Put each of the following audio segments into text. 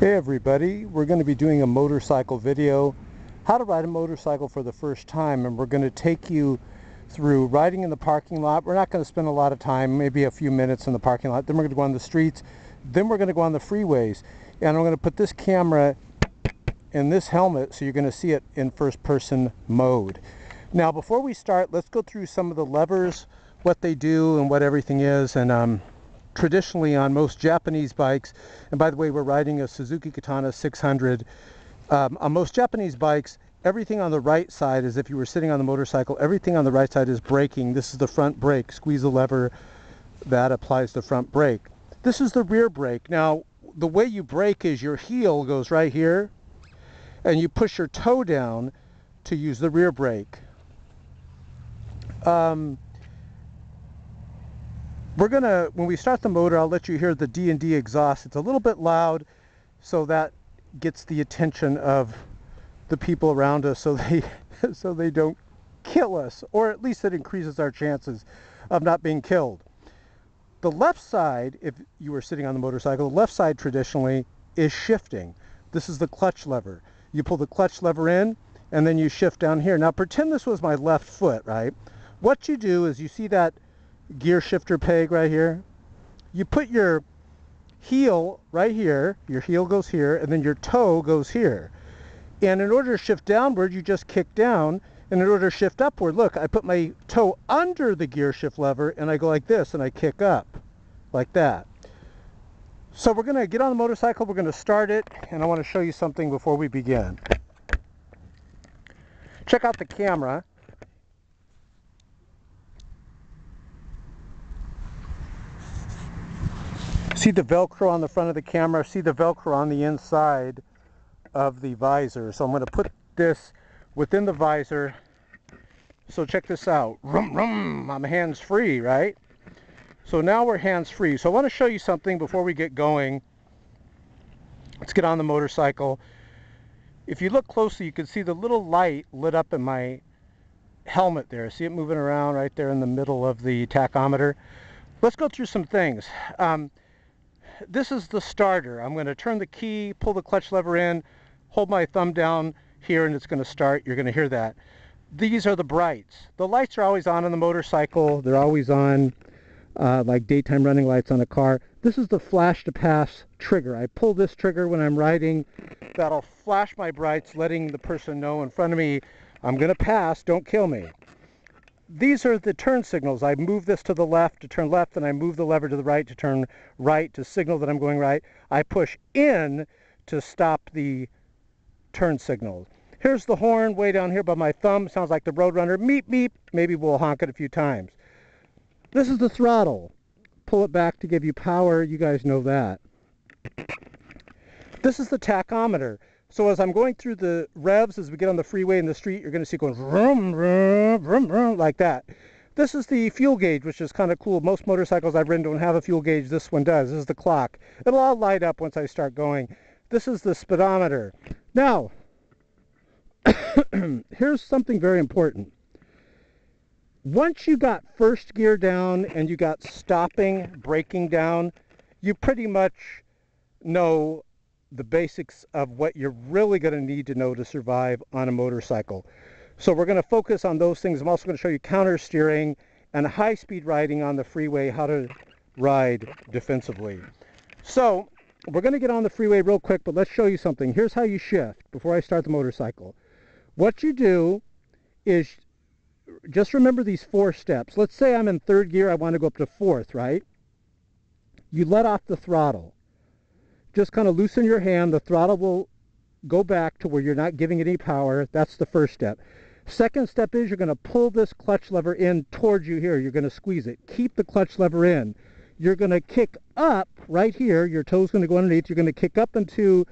Hey everybody, we're going to be doing a motorcycle video, how to ride a motorcycle for the first time, and we're going to take you through riding in the parking lot. We're not going to spend a lot of time, maybe a few minutes in the parking lot, then we're going to go on the streets, then we're going to go on the freeways, and I'm going to put this camera in this helmet so you're going to see it in first person mode. Now before we start, let's go through some of the levers, what they do and what everything is. And traditionally on most Japanese bikes, and by the way, we're riding a Suzuki Katana 600, on most Japanese bikes, everything on the right side, as if you were sitting on the motorcycle, everything on the right side is braking. This is the front brake. Squeeze the lever, that applies the front brake. This is the rear brake. Now the way you brake is your heel goes right here and you push your toe down to use the rear brake. We're gonna, when we start the motor, I'll let you hear the D&D exhaust. It's a little bit loud, so that gets the attention of the people around us, so they don't kill us, or at least it increases our chances of not being killed. The left side, if you were sitting on the motorcycle, the left side traditionally is shifting. This is the clutch lever. You pull the clutch lever in, and then you shift down here. Now pretend this was my left foot, right? What you do is, you see that gear shifter peg right here? You put your heel right here, your heel goes here, and then your toe goes here. And in order to shift downward, you just kick down, and in order to shift upward, look, I put my toe under the gear shift lever, and I go like this, and I kick up, like that. So we're gonna get on the motorcycle, we're gonna start it, and I wanna show you something before we begin. Check out the camera. See the Velcro on the front of the camera, see the Velcro on the inside of the visor. So I'm going to put this within the visor. So check this out. Vroom, vroom. I'm hands-free, right? So now we're hands-free. So I want to show you something before we get going. Let's get on the motorcycle. If you look closely, you can see the little light lit up in my helmet there. See it moving around right there in the middle of the tachometer? Let's go through some things. This is the starter. I'm going to turn the key, pull the clutch lever in, hold my thumb down here, and it's going to start. You're going to hear that. These are the brights. The lights are always on the motorcycle. They're always on, like daytime running lights on a car. This is the flash to pass trigger. I pull this trigger when I'm riding. That'll flash my brights, letting the person know in front of me, I'm going to pass, don't kill me. These are the turn signals. I move this to the left to turn left, and I move the lever to the right to turn right to signal that I'm going right. I push in to stop the turn signal. Here's the horn way down here by my thumb. Sounds like the Roadrunner. Meep, meep. Maybe we'll honk it a few times. This is the throttle. Pull it back to give you power. You guys know that. This is the tachometer. So as I'm going through the revs, as we get on the freeway in the street, you're going to see it going vroom, vroom, vroom, vroom, like that. This is the fuel gauge, which is kind of cool. Most motorcycles I've ridden don't have a fuel gauge. This one does. This is the clock. It'll all light up once I start going. This is the speedometer. Now, here's something very important. Once you got first gear down and you got stopping, braking down, you pretty much know the basics of what you're really going to need to know to survive on a motorcycle. So we're going to focus on those things. I'm also going to show you counter steering and high-speed riding on the freeway, how to ride defensively. So we're going to get on the freeway real quick, but let's show you something. Here's how you shift before I start the motorcycle. What you do is just remember these 4 steps. Let's say I'm in 3rd gear, I want to go up to 4th, right? You let off the throttle. Just kind of loosen your hand. The throttle will go back to where you're not giving it any power. That's the first step. Second step is you're going to pull this clutch lever in towards you here. You're going to squeeze it. Keep the clutch lever in. You're going to kick up right here. Your toe's going to go underneath. You're going to kick up into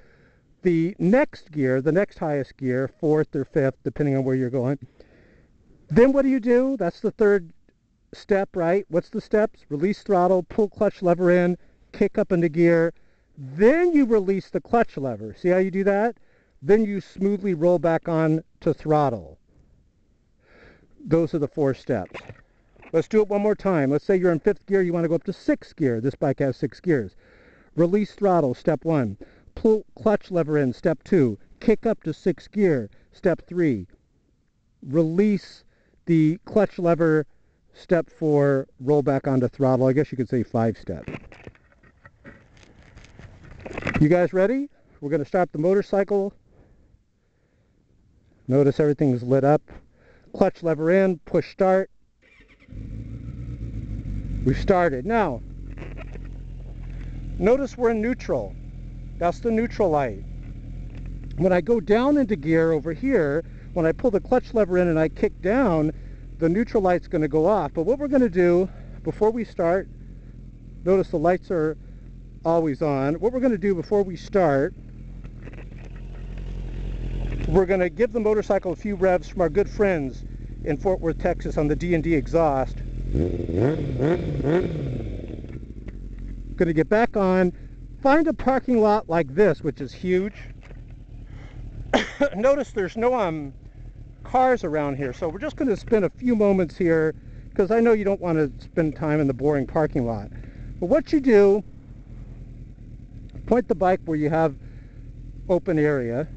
the next gear, the next highest gear, 4th or 5th, depending on where you're going. Then what do? That's the 3rd step, right? What's the steps? Release throttle, pull clutch lever in, kick up into gear. Then you release the clutch lever. See how you do that? Then you smoothly roll back on to throttle. Those are the 4 steps. Let's do it one more time. Let's say you're in 5th gear, you want to go up to 6th gear. This bike has 6 gears. Release throttle, step 1. pull clutch lever in, step 2. Kick up to 6th gear, step 3. Release the clutch lever, step 4. Roll back onto throttle. I guess you could say 5 steps. You guys ready? We're going to start the motorcycle. Notice everything's lit up. Clutch lever in, push start. We've started. Now, notice we're in neutral. That's the neutral light. When I go down into gear over here, when I pull the clutch lever in and I kick down, the neutral light's going to go off. But what we're going to do before we start, notice the lights are always on. What we're going to do before we start, we're going to give the motorcycle a few revs from our good friends in Fort Worth, Texas on the D&D exhaust. Going to get back on, find a parking lot like this, which is huge. Notice there's no cars around here, so we're just going to spend a few moments here because I know you don't want to spend time in the boring parking lot. But what you do, point the bike where you have open area.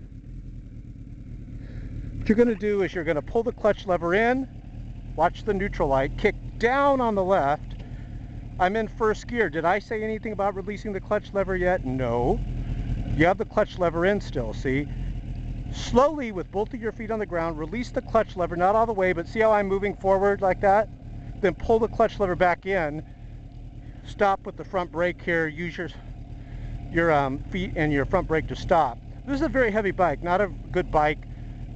What you're going to do is you're going to pull the clutch lever in, watch the neutral light, kick down on the left. I'm in 1st gear. Did I say anything about releasing the clutch lever yet? No. You have the clutch lever in still, see? Slowly, with both of your feet on the ground, release the clutch lever, not all the way, but see how I'm moving forward like that? Then pull the clutch lever back in. Stop with the front brake here. Use your feet and your front brake to stop. This is a very heavy bike, not a good bike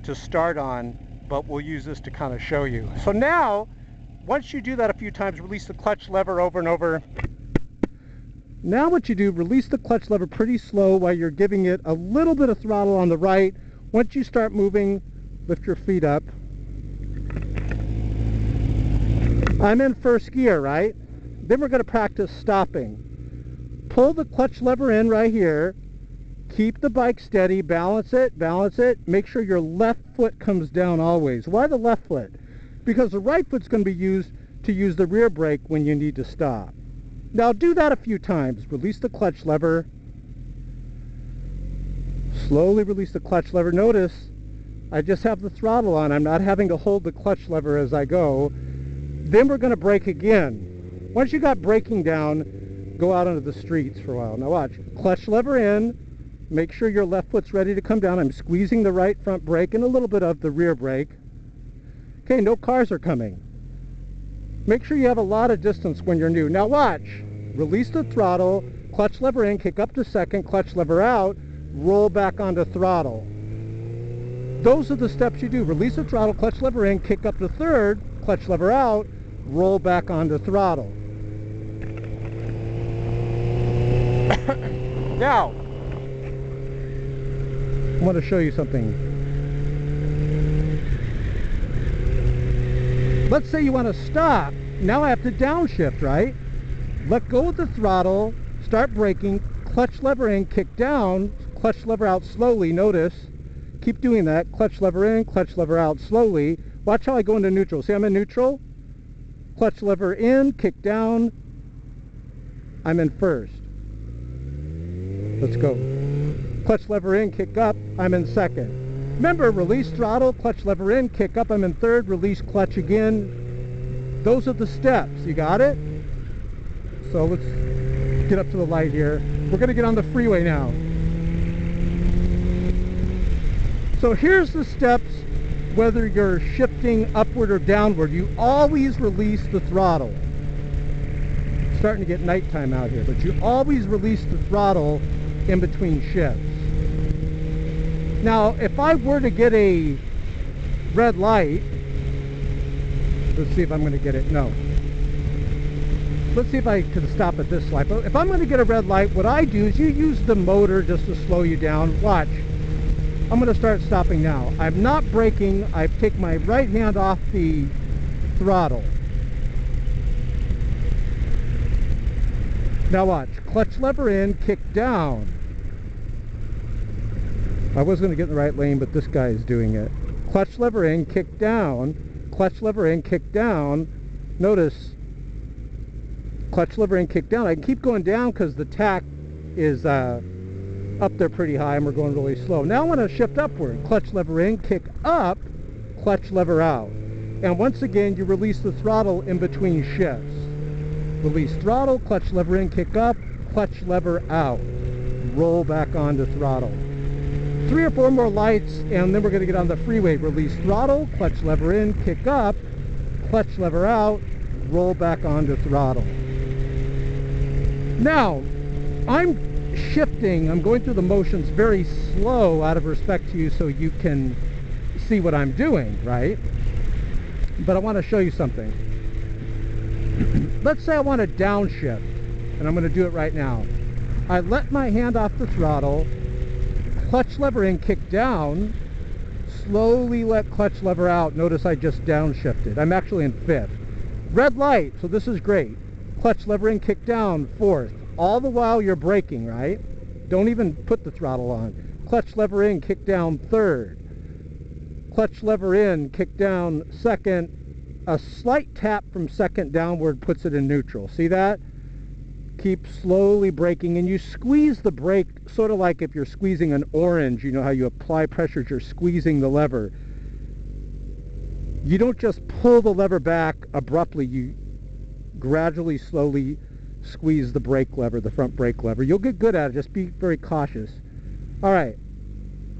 to start on, but we'll use this to kind of show you. So now, once you do that a few times, release the clutch lever over and over. Now what you do, release the clutch lever pretty slow while you're giving it a little bit of throttle on the right. Once you start moving, lift your feet up. I'm in 1st gear, right? Then we're going to practice stopping. Pull the clutch lever in right here. Keep the bike steady, balance it, make sure your left foot comes down always. Why the left foot? Because the right foot's going to be used to use the rear brake when you need to stop. Now do that a few times. Release the clutch lever. Slowly release the clutch lever. Notice I just have the throttle on. I'm not having to hold the clutch lever as I go. Then we're going to brake again. Once you got braking down, go out onto the streets for a while. Now watch. Clutch lever in. Make sure your left foot's ready to come down. I'm squeezing the right front brake and a little bit of the rear brake. Okay, no cars are coming. Make sure you have a lot of distance when you're new. Now watch. Release the throttle, clutch lever in, kick up to 2nd, clutch lever out, roll back onto throttle. Those are the steps you do. Release the throttle, clutch lever in, kick up to 3rd, clutch lever out, roll back onto throttle. Now, I want to show you something. Let's say you want to stop. Now I have to downshift, right? Let go of the throttle, start braking, clutch lever in, kick down, clutch lever out slowly. Notice, keep doing that. Clutch lever in, clutch lever out slowly. Watch how I go into neutral. See, I'm in neutral. Clutch lever in, kick down. I'm in 1st. Let's go. Clutch lever in, kick up, I'm in 2nd. Remember, release throttle, clutch lever in, kick up, I'm in 3rd, release clutch again. Those are the steps, you got it? So let's get up to the light here. We're going to get on the freeway now. So here's the steps, whether you're shifting upward or downward, you always release the throttle. It's starting to get nighttime out here, but you always release the throttle in between shifts. Now, if I were to get a red light, let's see if I'm going to get it. No. Let's see if I can stop at this light. But if I'm going to get a red light, what I do is you use the motor just to slow you down. Watch. I'm going to start stopping now. I'm not braking. I take my right hand off the throttle. Now watch. Clutch lever in, kick down. I was going to get in the right lane, but this guy is doing it. Clutch lever in, kick down. Clutch lever in, kick down. Notice, clutch lever in, kick down. I can keep going down because the tach is up there pretty high and we're going really slow. Now I want to shift upward. Clutch lever in, kick up, clutch lever out. And once again, you release the throttle in between shifts. Release throttle, clutch lever in, kick up, clutch lever out. Roll back onto throttle. 3 or 4 more lights, and then we're going to get on the freeway. Release throttle, clutch lever in, kick up, clutch lever out, roll back onto throttle. Now, I'm shifting, I'm going through the motions very slow out of respect to you so you can see what I'm doing, right? But I want to show you something. Let's say I want to downshift, and I'm going to do it right now. I let my hand off the throttle, clutch lever in, kick down, slowly let clutch lever out. Notice I just downshifted. I'm actually in 5th. Red light, so this is great. Clutch lever in, kick down, 4th. All the while you're braking, right? Don't even put the throttle on. Clutch lever in, kick down, 3rd. Clutch lever in, kick down, 2nd. A slight tap from 2nd downward puts it in neutral. See that? Keep slowly braking, and you squeeze the brake sort of like if you're squeezing an orange. You know how you apply pressure, you're squeezing the lever. You don't just pull the lever back abruptly. You gradually, slowly squeeze the brake lever, the front brake lever. You'll get good at it. Just be very cautious. All right,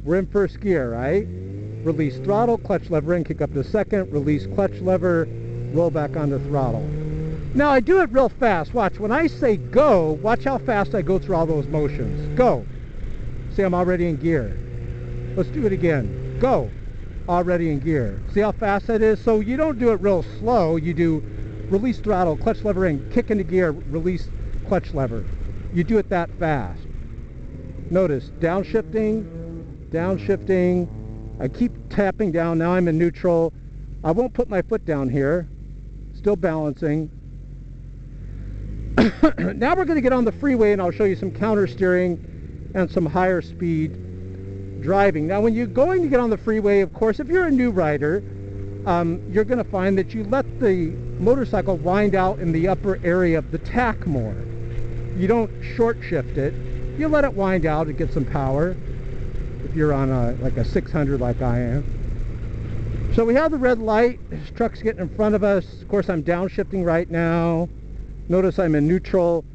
we're in 1st gear, right? Release throttle, clutch lever in, kick up to 2nd, release clutch lever, roll back onto throttle. Now I do it real fast. Watch, when I say go, watch how fast I go through all those motions. Go. See, I'm already in gear. Let's do it again. Go. Already in gear. See how fast that is? So you don't do it real slow. You do release throttle, clutch lever in, kick into gear, release clutch lever. You do it that fast. Notice, downshifting, downshifting. I keep tapping down. Now I'm in neutral. I won't put my foot down here. Still balancing. Now we're going to get on the freeway, and I'll show you some counter steering and some higher speed driving. Now when you're going to get on the freeway, of course, if you're a new rider, you're going to find that you let the motorcycle wind out in the upper area of the tack more. You don't short shift it. You let it wind out to get some power if you're on like a 600 like I am. So we have the red light. This truck's getting in front of us. Of course, I'm downshifting right now. Notice I'm in neutral.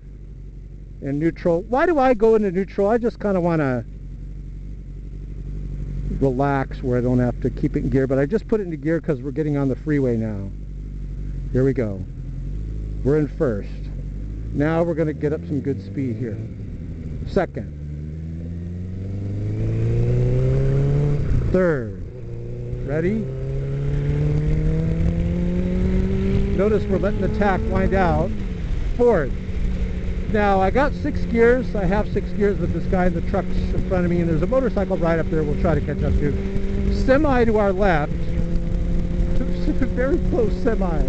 In neutral. Why do I go into neutral? I just kind of want to relax where I don't have to keep it in gear. But I just put it into gear because we're getting on the freeway now. Here we go. We're in 1st. Now we're going to get up some good speed here. 2nd. 3rd. Ready? Notice we're letting the tack wind out. 4th. Now I got 6 gears. I have 6 gears, but this guy in the truck's in front of me, and there's a motorcycle right up there we'll try to catch up to. Semi to our left. Very close semi.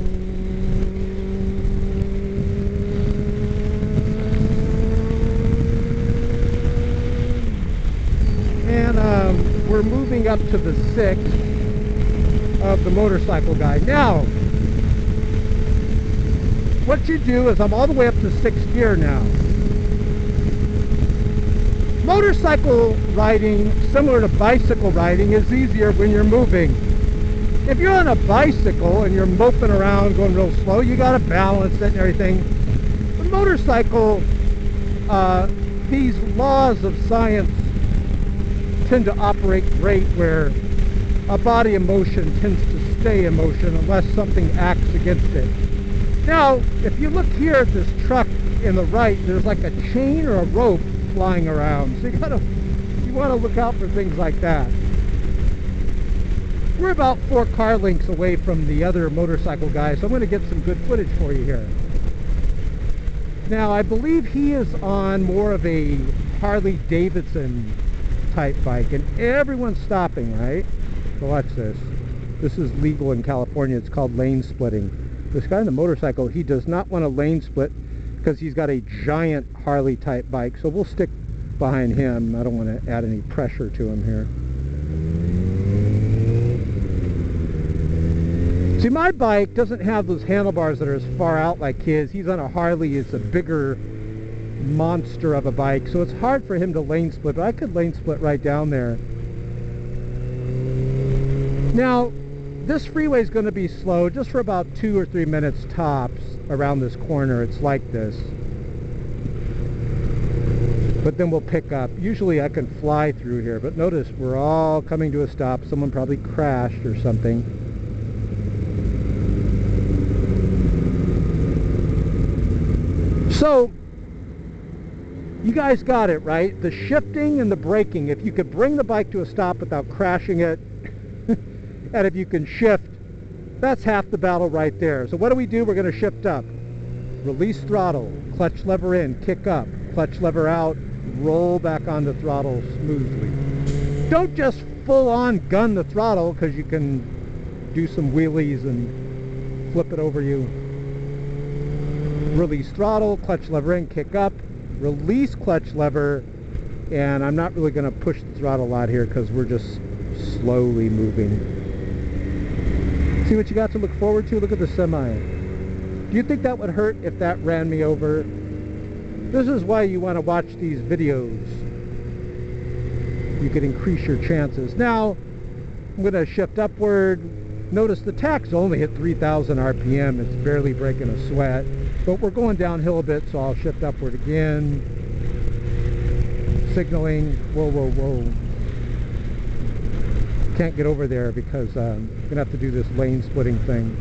And we're moving up to the 6th of the motorcycle guy. Now, what you do is, I'm all the way up to 6th gear now. Motorcycle riding, similar to bicycle riding, is easier when you're moving. If you're on a bicycle and you're moping around going real slow, you got to balance it and everything. The motorcycle, these laws of science tend to operate great where a body in motion tends to stay in motion unless something acts against it. Now, if you look here at this truck in the right, there's like a chain or a rope flying around. So you want to look out for things like that. We're about 4 car lengths away from the other motorcycle guy, so I'm going to get some good footage for you here. Now, I believe he is on more of a Harley Davidson type bike, and everyone's stopping, right? So watch this. This is legal in California. It's called lane splitting. This guy on the motorcycle, he does not want a lane split because he's got a giant Harley type bike, so we'll stick behind him. I don't want to add any pressure to him here. See, my bike doesn't have those handlebars that are as far out like his. He's on a Harley. It's a bigger monster of a bike, so it's hard for him to lane split, but I could lane split right down there. Now, this freeway is going to be slow just for about 2 or 3 minutes tops around this corner. It's like this. But then we'll pick up. Usually I can fly through here, but notice we're all coming to a stop. Someone probably crashed or something. So, you guys got it, right? The shifting and the braking. If you could bring the bike to a stop without crashing it, and if you can shift, that's half the battle right there. So what do? We're going to shift up. Release throttle, clutch lever in, kick up, clutch lever out, roll back on the throttle smoothly. Don't just full on gun the throttle, because you can do some wheelies and flip it over you. Release throttle, clutch lever in, kick up, release clutch lever, and I'm not really going to push the throttle a lot here because we're just slowly moving. See what you got to look forward to? Look at the semi. Do you think that would hurt if that ran me over? This is why you want to watch these videos. You can increase your chances. Now, I'm going to shift upward. Notice the tach's only hit 3,000 RPM. It's barely breaking a sweat. But we're going downhill a bit, so I'll shift upward again. Signaling. Whoa, whoa, whoa. Can't get over there because I'm going to have to do this lane splitting thing.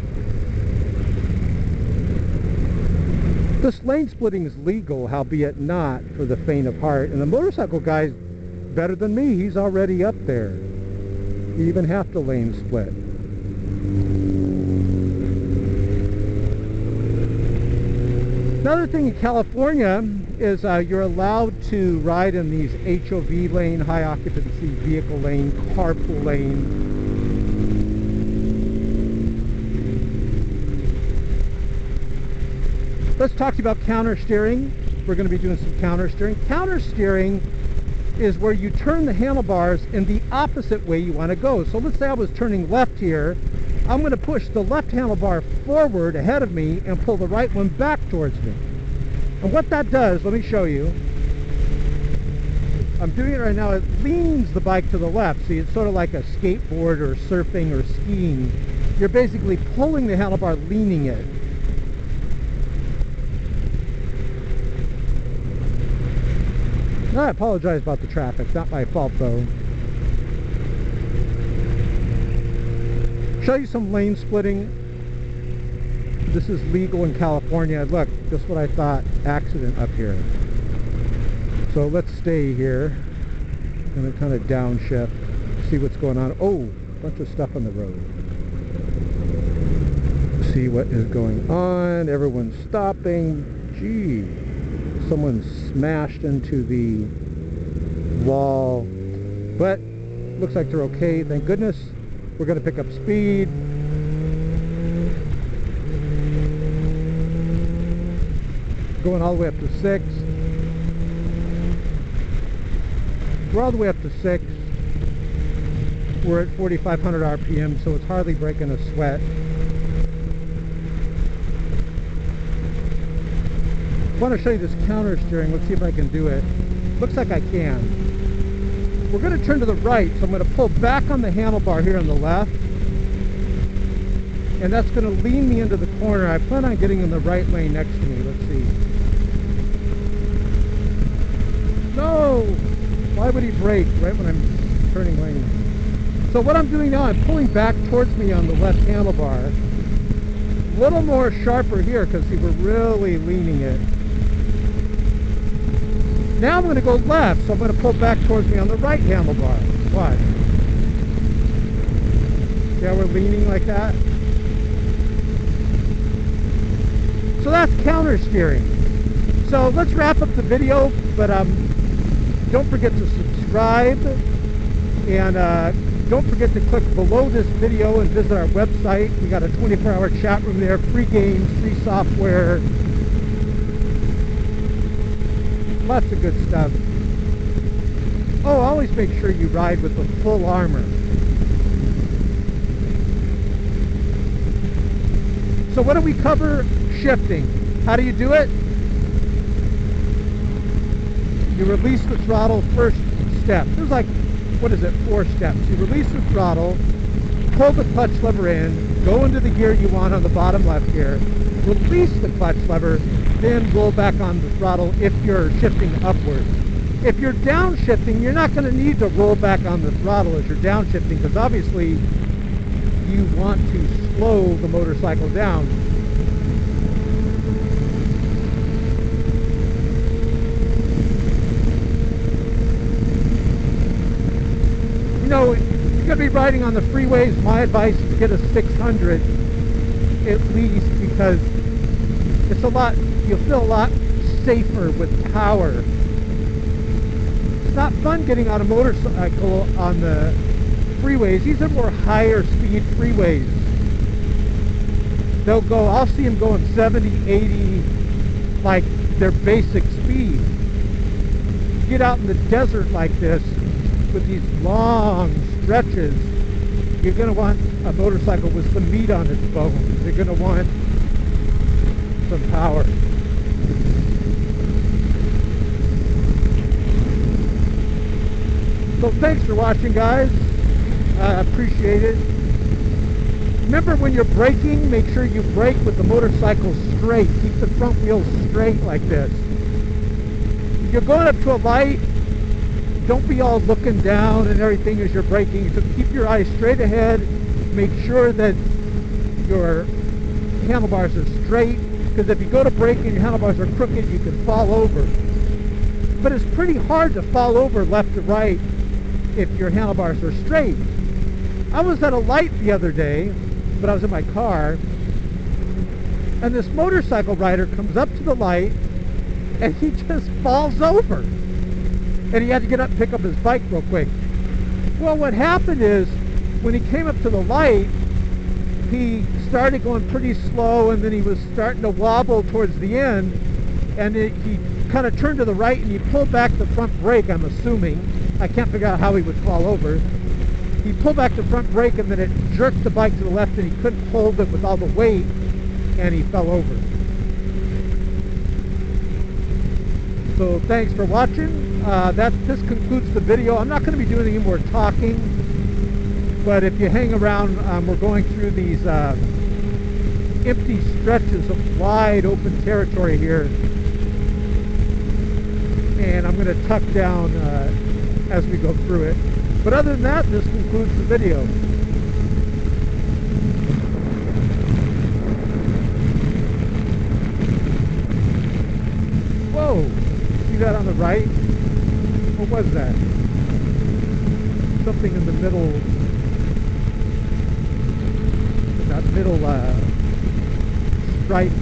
This lane splitting is legal, howbeit not for the faint of heart. And the motorcycle guy's better than me. He's already up there. You even have to lane split. Another thing in California is you're allowed to ride in these HOV lane, high occupancy vehicle lane, carpool lane. Let's talk to you about counter steering. We're going to be doing some counter steering. Counter steering is where you turn the handlebars in the opposite way you want to go. So let's say I was turning left here. I'm going to push the left handlebar forward ahead of me and pull the right one back towards me. And what that does, let me show you. I'm doing it right now. It leans the bike to the left. See, it's sort of like a skateboard or surfing or skiing. You're basically pulling the handlebar, leaning it. I apologize about the traffic. Not my fault, though. Show you some lane splitting. This is legal in California. Look, just what I thought. Accident up here. So let's stay here. I'm going to kind of downshift. See what's going on. Oh, a bunch of stuff on the road. See what is going on. Everyone's stopping. Gee. Someone smashed into the wall. But looks like they're okay. Thank goodness. We're going to pick up speed. Going all the way up to 6. We're all the way up to 6. We're at 4,500 RPM, so it's hardly breaking a sweat. I want to show you this counter steering. Let's see if I can do it. Looks like I can. We're going to turn to the right, so I'm going to pull back on the handlebar here on the left. And that's going to lean me into the corner. I plan on getting in the right lane next to me. Let's see. No! Why would he brake right when I'm turning lane? So what I'm doing now, I'm pulling back towards me on the left handlebar. A little more sharper here because see, we're really leaning it. Now I'm going to go left, so I'm going to pull back towards me on the right handlebar. Watch. See how we're leaning like that? So that's counter steering. So let's wrap up the video, but don't forget to subscribe, and don't forget to click below this video and visit our website. We got a 24-hour chat room there, free games, free software. Lots of good stuff. Oh, always make sure you ride with the full armor. So what do we cover? Shifting. How do you do it? You release the throttle, first step. There's like, what is it, 4 steps. You release the throttle, pull the clutch lever in, go into the gear you want on the bottom left gear, release the clutch lever, then roll back on the throttle if you're shifting upwards. If you're downshifting, you're not going to need to roll back on the throttle as you're downshifting, because obviously you want to slow the motorcycle down. You know, if you're going to be riding on the freeways, my advice is to get a 600 at least, because it's a lot, you'll feel a lot safer with power. It's not fun getting on a motorcycle on the freeways. These are more higher speed freeways. They'll go, I'll see them going 70, 80, like their basic speed. You get out in the desert like this with these long stretches, you're going to want a motorcycle with some meat on its bones. You're going to want some power. So thanks for watching, guys. I appreciate it. Remember, when you're braking, make sure you brake with the motorcycle straight. Keep the front wheels straight like this. If you're going up to a light, don't be all looking down and everything as you're braking. So keep your eyes straight ahead. Make sure that your handlebars are straight, because if you go to brake and your handlebars are crooked, you can fall over. But it's pretty hard to fall over left to right if your handlebars are straight. I was at a light the other day, but I was in my car, and this motorcycle rider comes up to the light and he just falls over, and he had to get up and pick up his bike real quick. Well, what happened is, when he came up to the light, he started going pretty slow, and then he was starting to wobble towards the end, and he kind of turned to the right and he pulled back the front brake, I'm assuming. I can't figure out how he would fall over. He pulled back the front brake, and then it jerked the bike to the left, and he couldn't hold it with all the weight, and he fell over. So thanks for watching. This concludes the video. I'm not going to be doing any more talking, but if you hang around, we're going through these empty stretches of wide open territory here, and I'm going to tuck down as we go through it. But other than that, this concludes the video. Whoa! See that on the right? What was that? Something in the middle. That middle stripe